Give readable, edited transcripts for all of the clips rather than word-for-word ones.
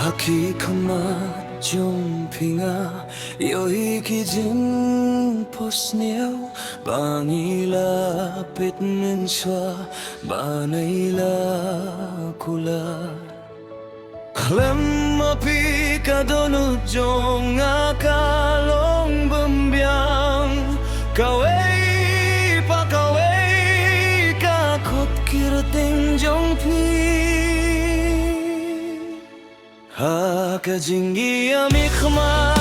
Hakikama jumpinga Yoi kijin posniao Banila pitninswa Banila kula Klem api kadonut jong akalong bembiang Kawai pa kawai kakot kirating jong pi Hakajingi amikma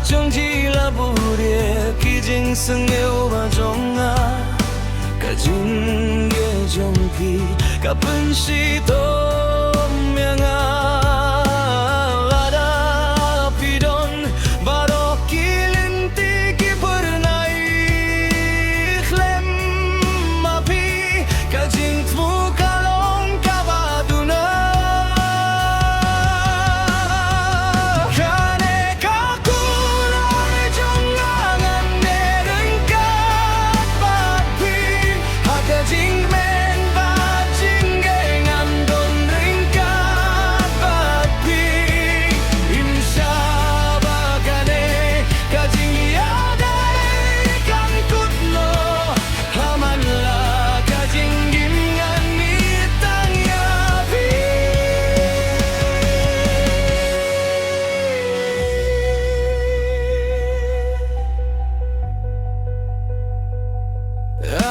jongji laburie kijing sengeu ba jonga Kajinge jongpi kapensi to myanga Lada pidon baro kilinti kipernai Klem api kajing tmu kalong kabaduna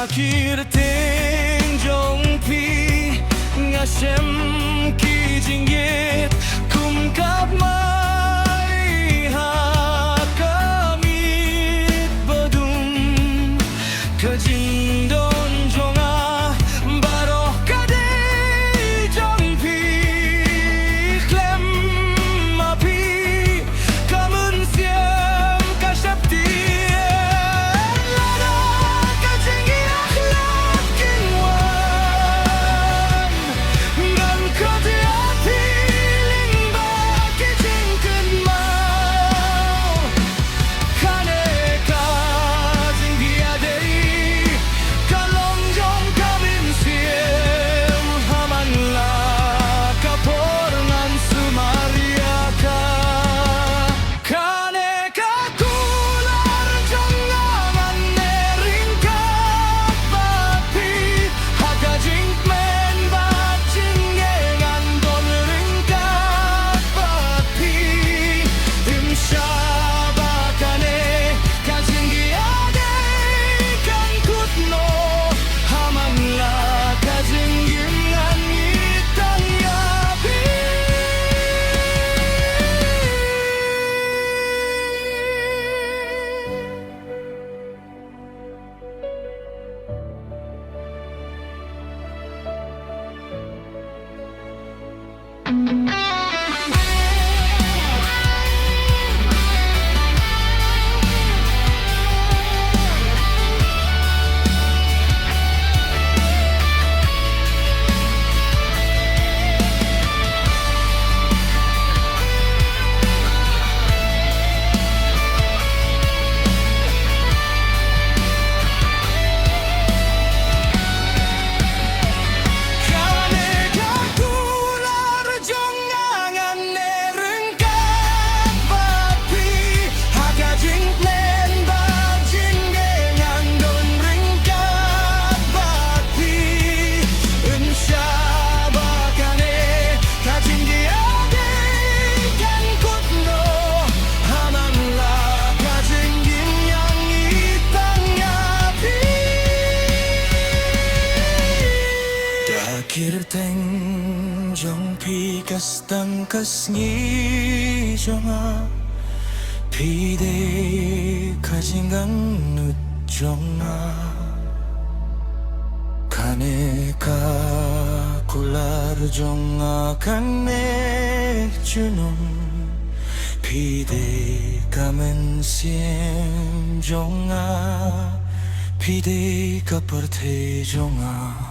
Akhir ting jong pi ngasem ki jinggit kum kap mai ha kamit badum kajing don jonga baroh kade jong pi klem api kamun siam kasapti Akhir teng jong pi kastang kasngi jonga pi de kajingang nut jonga kane ka kular jonga kane junum pi de kamen siem jonga pi de kaparte jonga